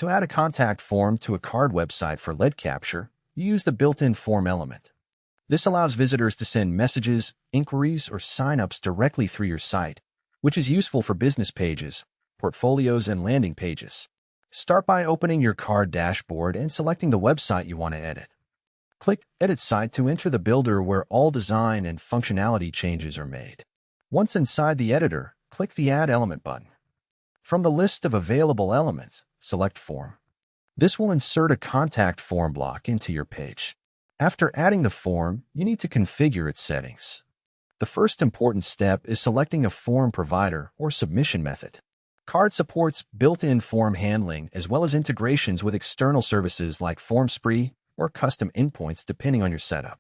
To add a contact form to a card website for lead capture, you use the built-in form element. This allows visitors to send messages, inquiries, or sign-ups directly through your site, which is useful for business pages, portfolios, and landing pages. Start by opening your card dashboard and selecting the website you want to edit. Click Edit Site to enter the builder where all design and functionality changes are made. Once inside the editor, click the Add Element button. From the list of available elements, select Form. This will insert a contact form block into your page. After adding the form, you need to configure its settings. The first important step is selecting a form provider or submission method. Card supports built-in form handling as well as integrations with external services like FormSpree or custom endpoints depending on your setup.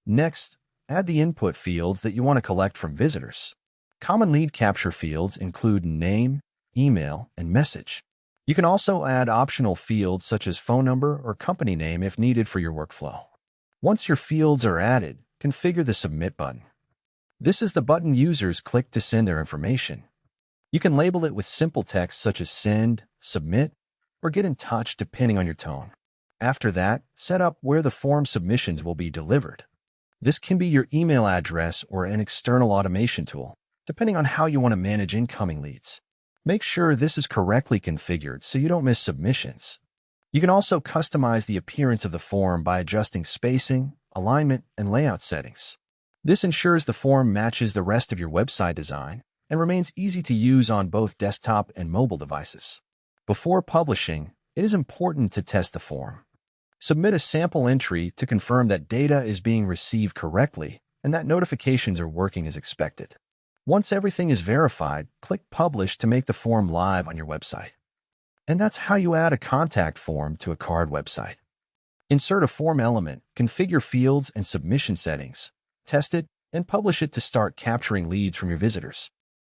Next, add the input fields that you want to collect from visitors. Common lead capture fields include name, email, and message. You can also add optional fields such as phone number or company name if needed for your workflow. Once your fields are added, configure the Submit button. This is the button users click to send their information. You can label it with simple text such as Send, Submit, or Get in Touch depending on your tone. After that, set up where the form submissions will be delivered. This can be your email address or an external automation tool, depending on how you want to manage incoming leads. Make sure this is correctly configured so you don't miss submissions. You can also customize the appearance of the form by adjusting spacing, alignment, and layout settings. This ensures the form matches the rest of your website design and remains easy to use on both desktop and mobile devices. Before publishing, it is important to test the form. Submit a sample entry to confirm that data is being received correctly and that notifications are working as expected. Once everything is verified, click Publish to make the form live on your website. And that's how you add a contact form to a card website. Insert a form element, configure fields and submission settings, test it, and publish it to start capturing leads from your visitors.